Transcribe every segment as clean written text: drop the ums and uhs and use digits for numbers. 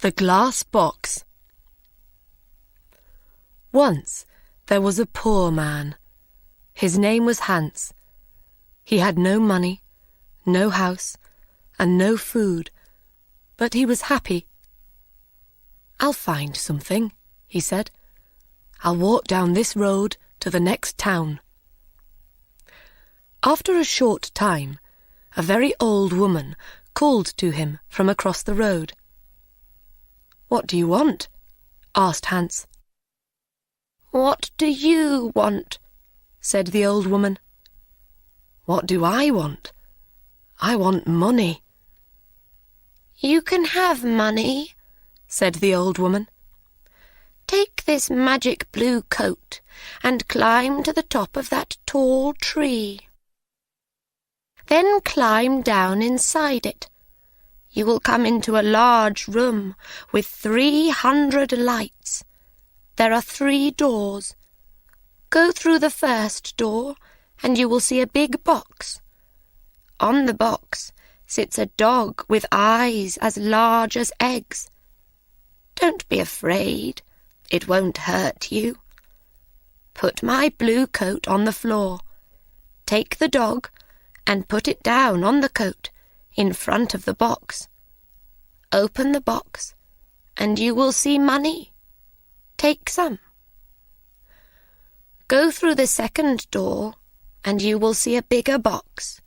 The Glass Box. Once there was a poor man. His name was Hans. He had no money, no house, and no food, but he was happy. "I'll find something," he said. "I'll walk down this road to the next town." After a short time, a very old woman called to him from across the road. "What do you want?" asked Hans. "What do you want?" said the old woman. "What do I want? I want money." "You can have money," said the old woman. "Take this magic blue coat and climb to the top of that tall tree. Then climb down inside it. You will come into a large room with 300 lights. There are 3 doors. Go through the first door, and you will see a big box. On the box sits a dog with eyes as large as eggs. Don't be afraid. It won't hurt you. Put my blue coat on the floor. Take the dog and put it down on the coat in front of the box. Open the box, and you will see money. Take some. Go through the second door, and you will see a bigger box.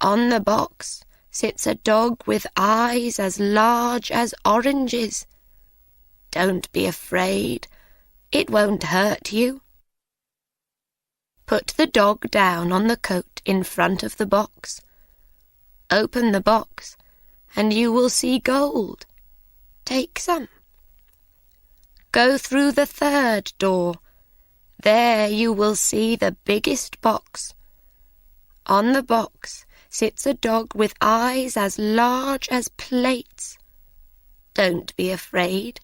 On the box sits a dog with eyes as large as oranges. Don't be afraid. It won't hurt you. Put the dog down on the coat in front of the box. Open the box, and you will see gold. Take some. Go through the third door. There you will see the biggest box. On the box sits a dog with eyes as large as plates. Don't be afraid.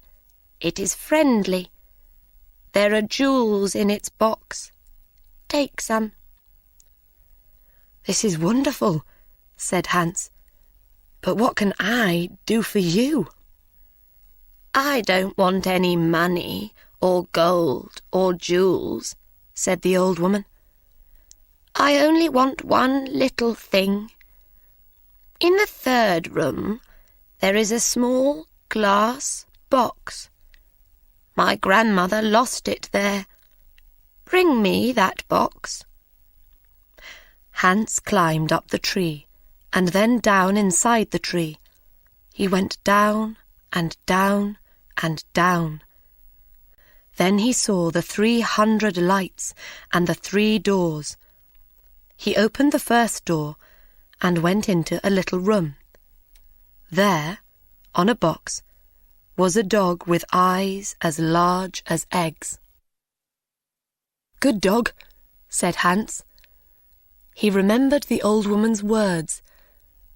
It is friendly. There are jewels in its box. Take some." "This is wonderful," said Hans. "But what can I do for you?" "I don't want any money or gold or jewels," said the old woman. "I only want one little thing. In the third room there is a small glass box. My grandmother lost it there. Bring me that box." Hans climbed up the tree and then down inside the tree. He went down and down and down. Then he saw the 300 lights and the 3 doors. He opened the first door and went into a little room. There, on a box, was a dog with eyes as large as eggs. "Good dog," said Hans. He remembered the old woman's words.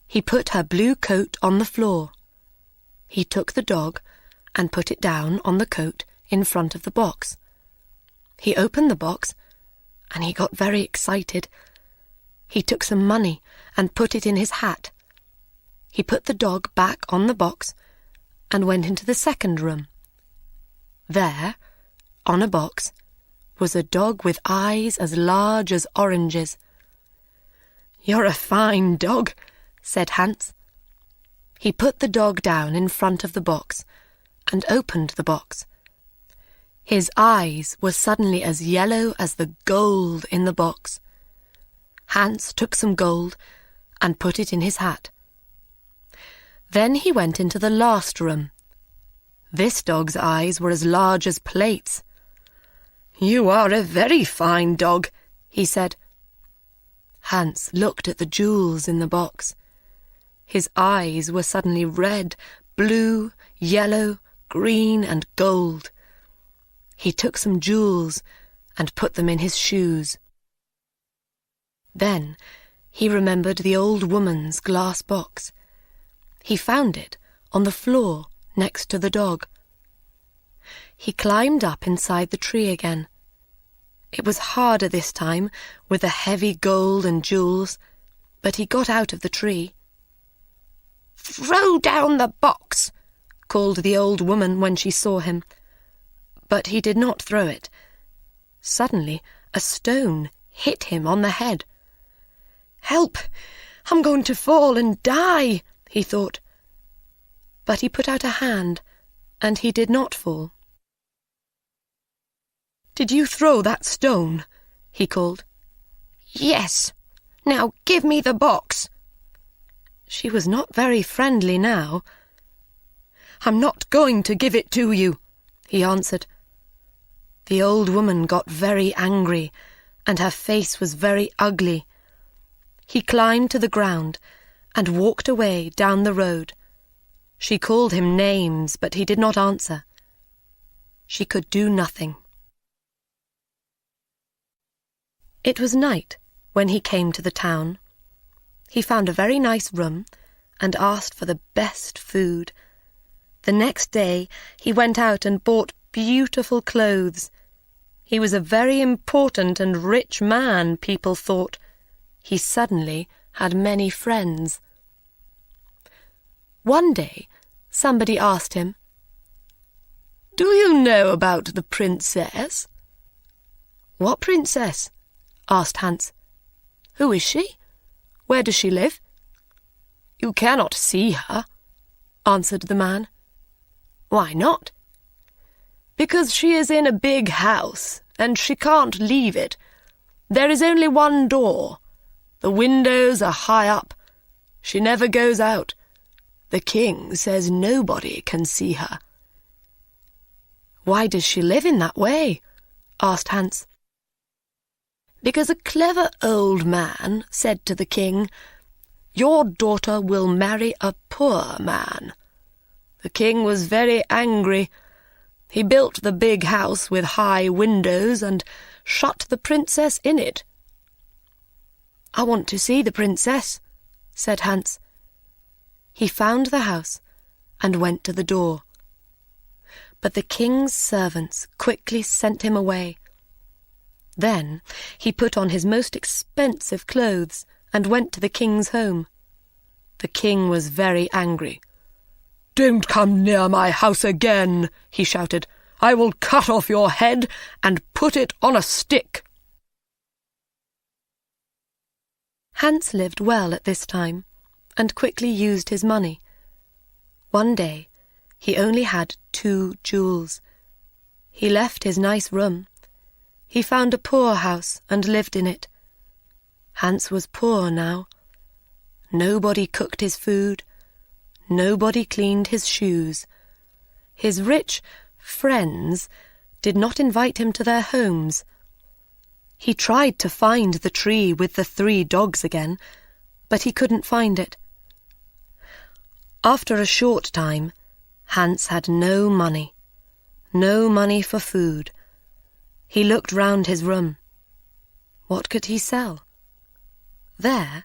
He put her blue coat on the floor. He took the dog and put it down on the coat in front of the box. He opened the box, and he got very excited. He took some money and put it in his hat. He put the dog back on the box and went into the second room. There, on a box, was a dog with eyes as large as oranges. "You're a fine dog," said Hans. He put the dog down in front of the box and opened the box. His eyes were suddenly as yellow as the gold in the box. Hans took some gold and put it in his hat. Then he went into the last room. This dog's eyes were as large as plates. "You are a very fine dog," he said. Hans looked at the jewels in the box. His eyes were suddenly red, blue, yellow, green, and gold. He took some jewels and put them in his shoes. Then he remembered the old woman's glass box. He found it on the floor next to the dog. He climbed up inside the tree again. It was harder this time with the heavy gold and jewels, but he got out of the tree. "Throw down the box," called the old woman when she saw him. But he did not throw it. Suddenly, a stone hit him on the head. "Help! I'm going to fall and die," he thought. But he put out a hand, and he did not fall. "Did you throw that stone?" he called. "Yes. Now give me the box." She was not very friendly now. "I'm not going to give it to you," he answered. The old woman got very angry, and her face was very ugly. He climbed to the ground and walked away down the road. She called him names, but he did not answer. She could do nothing. It was night when he came to the town. He found a very nice room and asked for the best food. The next day he went out and bought beautiful clothes. He was a very important and rich man, people thought. He suddenly had many friends. One day somebody asked him, "Do you know about the princess?" "What princess?" asked Hans. "Who is she? Where does she live?" "You cannot see her," answered the man. "Why not?" "Because she is in a big house, and she can't leave it. There is only one door. The windows are high up. She never goes out. The king says nobody can see her." "Why does she live in that way?" asked Hans. "Because a clever old man said to the king, 'Your daughter will marry a poor man.' The king was very angry. He built the big house with high windows and shut the princess in it." "I want to see the princess," said Hans. He found the house and went to the door. But the king's servants quickly sent him away. Then he put on his most expensive clothes and went to the king's home. The king was very angry. "Don't come near my house again," he shouted. "I will cut off your head and put it on a stick." Hans lived well at this time, and quickly used his money. One day he only had 2 jewels. He left his nice room. He found a poor house and lived in it. Hans was poor now. Nobody cooked his food. Nobody cleaned his shoes. His rich friends did not invite him to their homes. He tried to find the tree with the 3 dogs again, but he couldn't find it. After a short time, Hans had no money for food. He looked round his room. What could he sell? There,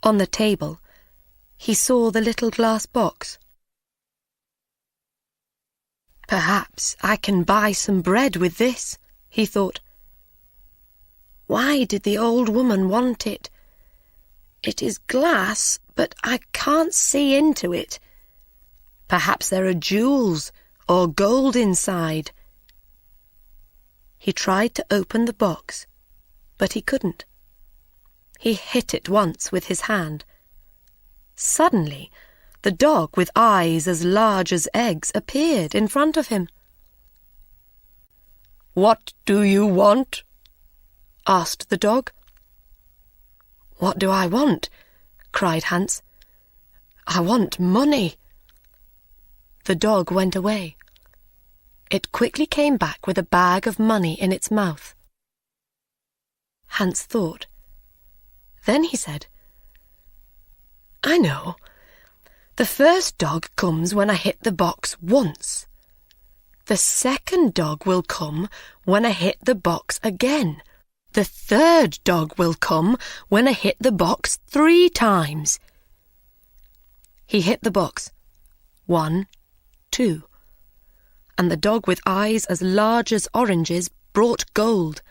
on the table, he saw the little glass box. "Perhaps I can buy some bread with this," he thought. "Why did the old woman want it? It is glass, but I can't see into it. Perhaps there are jewels or gold inside." He tried to open the box, but he couldn't. He hit it once with his hand. Suddenly, the dog with eyes as large as eggs appeared in front of him. "What do you want?" asked the dog. "What do I want?" cried Hans. "I want money." The dog went away. It quickly came back with a bag of money in its mouth. Hans thought. Then he said, "I know. The first dog comes when I hit the box once. The second dog will come when I hit the box again. The third dog will come when I hit the box 3 times. He hit the box. 1, 2. And the dog with eyes as large as oranges brought gold.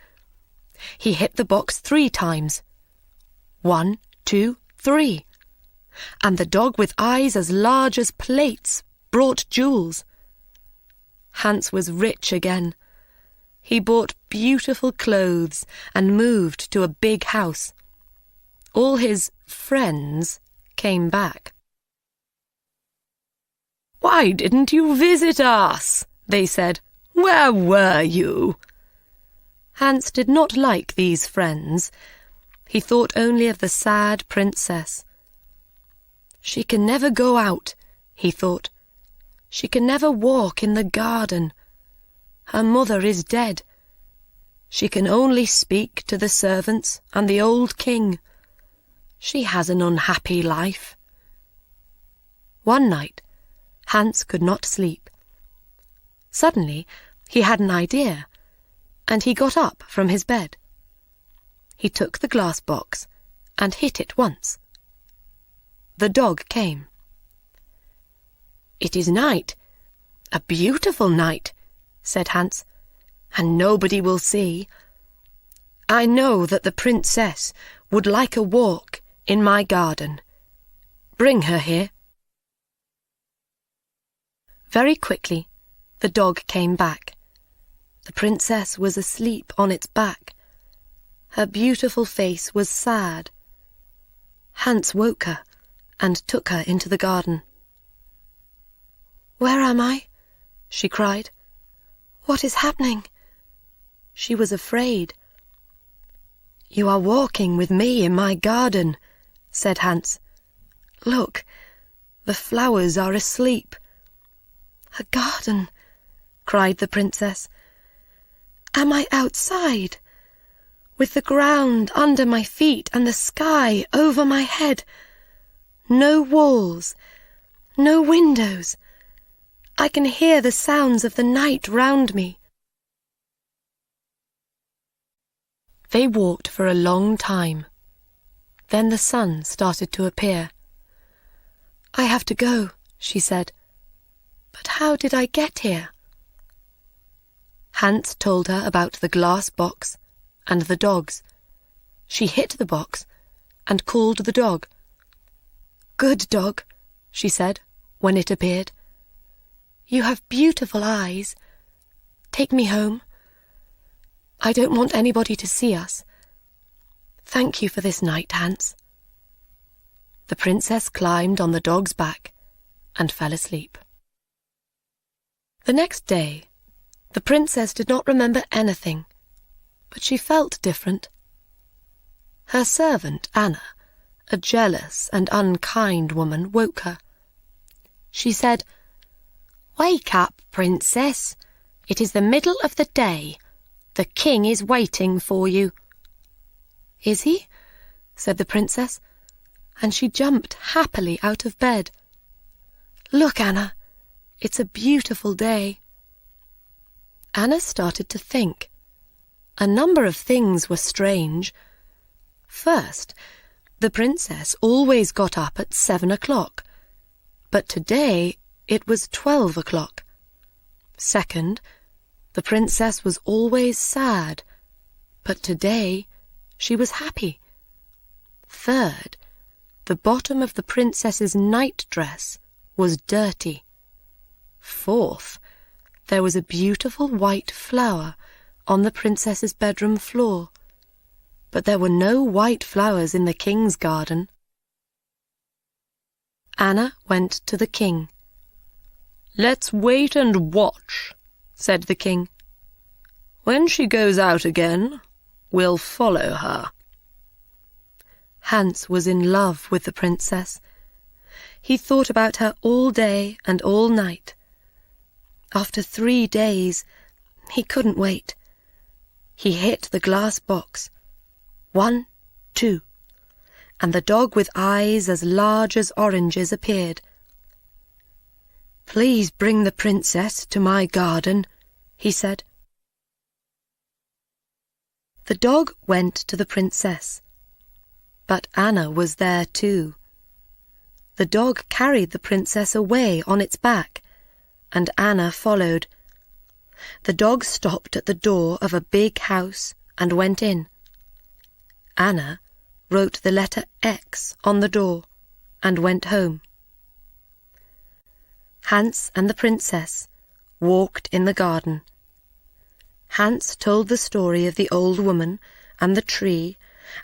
He hit the box 3 times. 1, 2, 3. And the dog with eyes as large as plates brought jewels. Hans was rich again. He bought beautiful clothes and moved to a big house. All his friends came back. "Why didn't you visit us?" they said. "Where were you?" Hans did not like these friends. He thought only of the sad princess. "She can never go out," he thought. "She can never walk in the garden. Her mother is dead. She can only speak to the servants and the old king. She has an unhappy life." One night, Hans could not sleep. Suddenly, he had an idea, and he got up from his bed. He took the glass box and hit it once. The dog came. "It is night, a beautiful night," said Hans, "and nobody will see. I know that the princess would like a walk in my garden. Bring her here." Very quickly, the dog came back. The princess was asleep on its back. Her beautiful face was sad. Hans woke her and took her into the garden. "Where am I?" she cried. "What is happening?" She was afraid. "You are walking with me in my garden," said Hans. "Look, the flowers are asleep." "A garden?" cried the princess. "Am I outside, with the ground under my feet and the sky over my head? No walls, no windows. I can hear the sounds of the night round me." They walked for a long time. Then the sun started to appear. "I have to go," she said. "But how did I get here?" Hans told her about the glass box and the dogs. She hit the box and called the dog. "Good dog," she said when it appeared. "You have beautiful eyes. Take me home. I don't want anybody to see us. Thank you for this night, Hans." The princess climbed on the dog's back and fell asleep. The next day, the princess did not remember anything, but she felt different. Her servant, Anna, a jealous and unkind woman, woke her. She said, "Wake up, princess. It is the middle of the day. The king is waiting for you." "Is he?" said the princess, and she jumped happily out of bed. "Look, Anna, it's a beautiful day." Anna started to think. A number of things were strange. First, the princess always got up at 7 o'clock, but today it was 12 o'clock. Second, the princess was always sad, but today she was happy. Third, the bottom of the princess's nightdress was dirty. Fourth, there was a beautiful white flower on the princess's bedroom floor, but there were no white flowers in the king's garden. Anna went to the king. "Let's wait and watch," said the king. "When she goes out again, we'll follow her." Hans was in love with the princess. He thought about her all day and all night. After 3 days, he couldn't wait. He hit the glass box. 1, 2, and the dog with eyes as large as oranges appeared. "Please bring the princess to my garden," he said. The dog went to the princess, but Anna was there too. The dog carried the princess away on its back, and Anna followed. The dog stopped at the door of a big house and went in. Anna wrote the letter X on the door and went home. Hans and the princess walked in the garden. Hans told the story of the old woman and the tree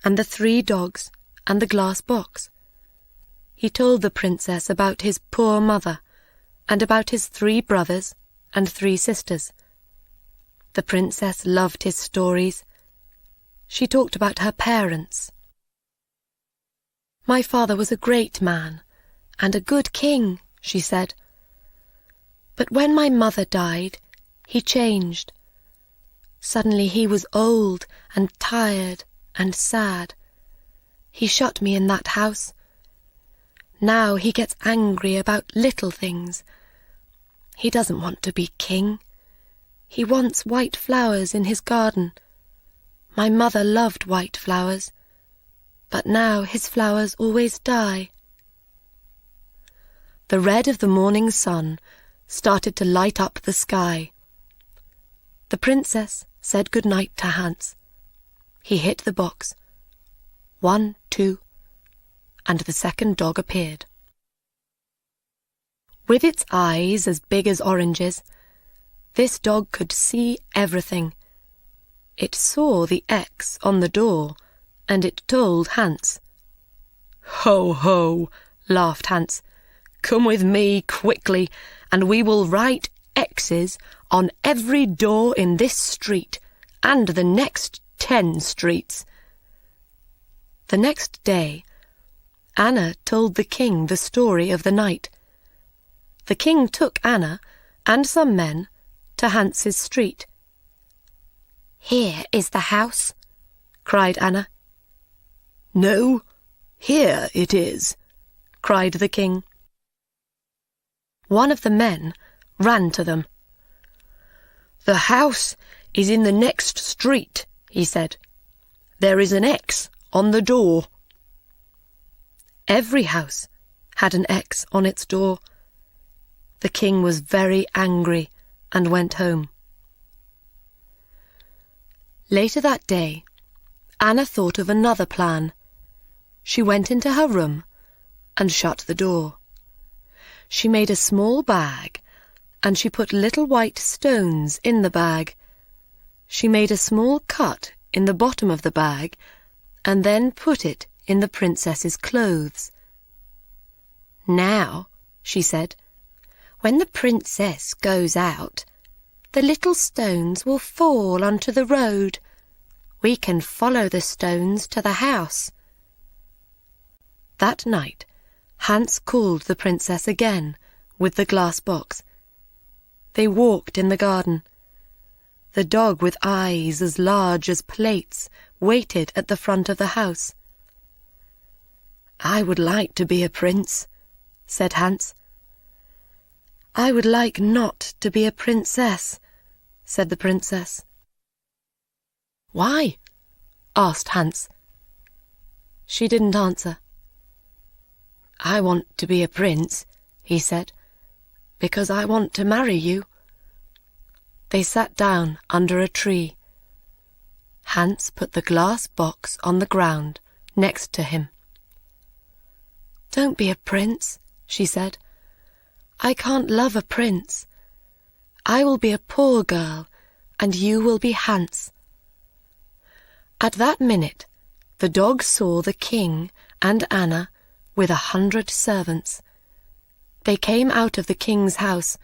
and the 3 dogs and the glass box. He told the princess about his poor mother and about his 3 brothers and 3 sisters. The princess loved his stories. She talked about her parents. "My father was a great man and a good king," she said. "But when my mother died, he changed. Suddenly he was old and tired and sad. He shut me in that house. Now he gets angry about little things. He doesn't want to be king. He wants white flowers in his garden. My mother loved white flowers, but now his flowers always die." The red of the morning sun started to light up the sky. The princess said good night to Hans. He hit the box. 1, 2, and the second dog appeared. With its eyes as big as oranges, this dog could see everything. It saw the X on the door, and it told Hans. "Ho, ho," laughed Hans. "Come with me quickly, and we will write X's on every door in this street and the next 10 streets. The next day, Anna told the king the story of the night. The king took Anna and some men to Hans's street. "Here is the house," cried Anna. "No, here it is," cried the king. One of the men ran to them. "The house is in the next street," he said. "There is an X on the door." Every house had an X on its door. The king was very angry and went home. Later that day, Anna thought of another plan. She went into her room and shut the door. She made a small bag, and she put little white stones in the bag. She made a small cut in the bottom of the bag, and then put it in the princess's clothes. "Now," she said, "when the princess goes out, the little stones will fall onto the road. We can follow the stones to the house." That night, Hans called the princess again with the glass box. They walked in the garden. The dog with eyes as large as plates waited at the front of the house. "I would like to be a prince," said Hans. "I would like not to be a princess," said the princess. "Why?" asked Hans. She didn't answer. "I want to be a prince," he said, "because I want to marry you." They sat down under a tree. Hans put the glass box on the ground next to him. "Don't be a prince," she said. "I can't love a prince. I will be a poor girl, and you will be Hans." At that minute, the dog saw the king and Anna with 100 servants. They came out of the king's house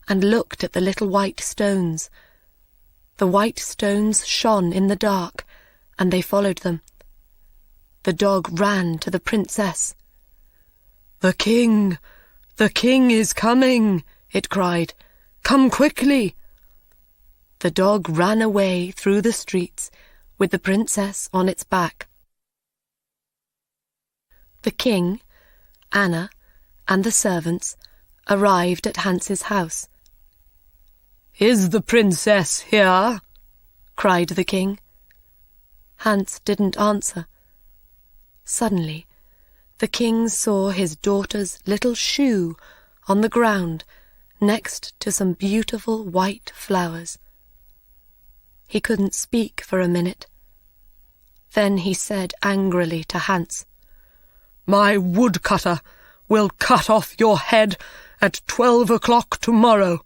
and looked at the little white stones. The white stones shone in the dark, and they followed them. The dog ran to the princess. The king is coming," it cried. "Come quickly." The dog ran away through the streets with the princess on its back. The king, Anna, and the servants arrived at Hans's house. "Is the princess here?" cried the king. Hans didn't answer. Suddenly, the king saw his daughter's little shoe on the ground next to some beautiful white flowers. He couldn't speak for a minute. Then he said angrily to Hans, "My woodcutter will cut off your head at 12 o'clock tomorrow."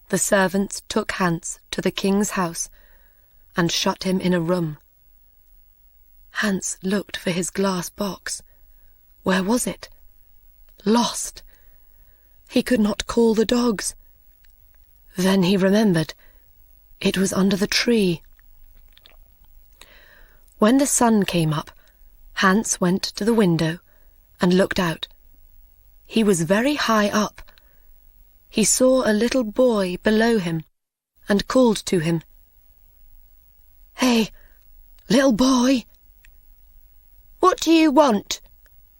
The servants took Hans to the king's house and shut him in a room. Hans looked for his glass box. Where was it? Lost. He could not call the dogs. Then he remembered. It was under the tree. When the sun came up, Hans went to the window and looked out. He was very high up. He saw a little boy below him and called to him. "Hey, little boy!" "What do you want?"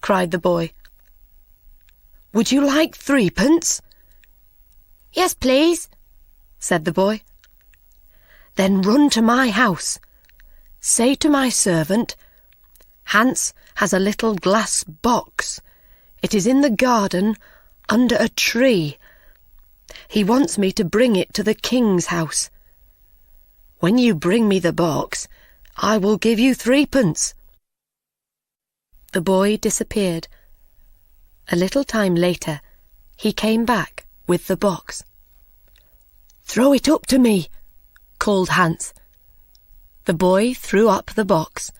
cried the boy. "Would you like 3p?" "Yes, please," said the boy. "Then run to my house. Say to my servant, 'Hans has a little glass box. It is in the garden under a tree. He wants me to bring it to the king's house. When you bring me the box, I will give you 3p." The boy disappeared. A little time later, he came back with the box. "Throw it up to me," called Hans. The boy threw up the box,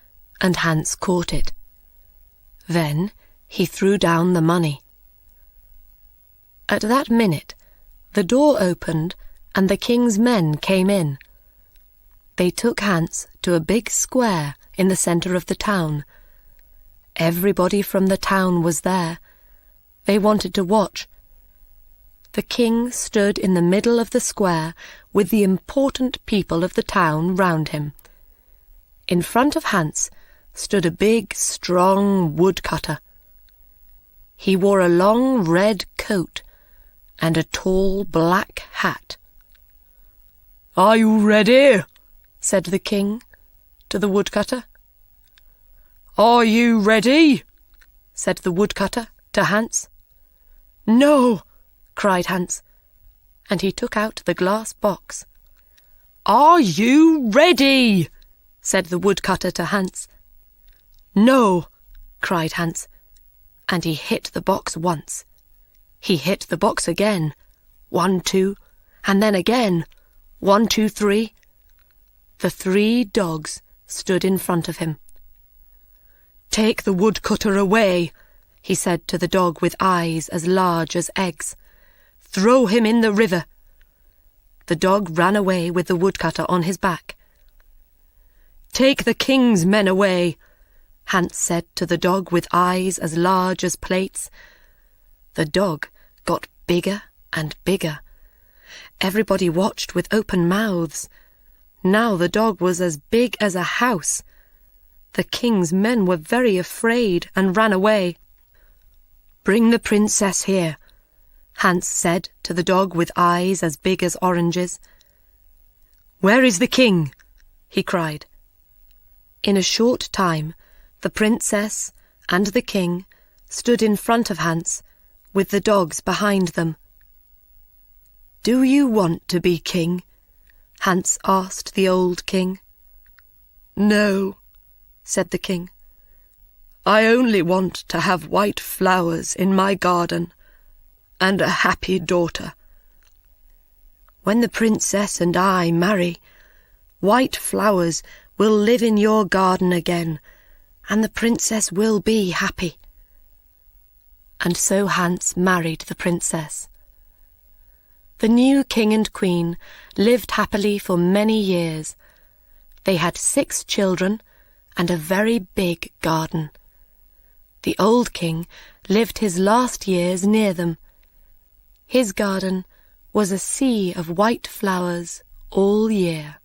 and Hans caught it. Then he threw down the money. At that minute, the door opened, and the king's men came in. They took Hans to a big square in the centre of the town. Everybody from the town was there. They wanted to watch. The king stood in the middle of the square with the important people of the town round him. In front of Hans stood a big, strong woodcutter. He wore a long red coat and a tall black hat. "Are you ready?" said the king to the woodcutter. "Are you ready?" said the woodcutter to Hans. "No," cried Hans, and he took out the glass box. "Are you ready?" said the woodcutter to Hans. "No," cried Hans, and he hit the box once. He hit the box again. 1, 2, and then again. 1, 2, 3. The 3 dogs stood in front of him. "Take the woodcutter away," he said to the dog with eyes as large as eggs. "Throw him in the river." The dog ran away with the woodcutter on his back. "Take the king's men away," Hans said to the dog with eyes as large as plates. The dog got bigger and bigger. Everybody watched with open mouths. Now the dog was as big as a house. The king's men were very afraid and ran away. "Bring the princess here," Hans said to the dog with eyes as big as oranges. "Where is the king?" he cried. In a short time, the princess and the king stood in front of Hans, with the dogs behind them. "Do you want to be king?" Hans asked the old king. "No," said the king. "I only want to have white flowers in my garden and a happy daughter. When the princess and I marry, white flowers will live in your garden again, and the princess will be happy." And so Hans married the princess. The new king and queen lived happily for many years. They had 6 children and a very big garden. The old king lived his last years near them. His garden was a sea of white flowers all year.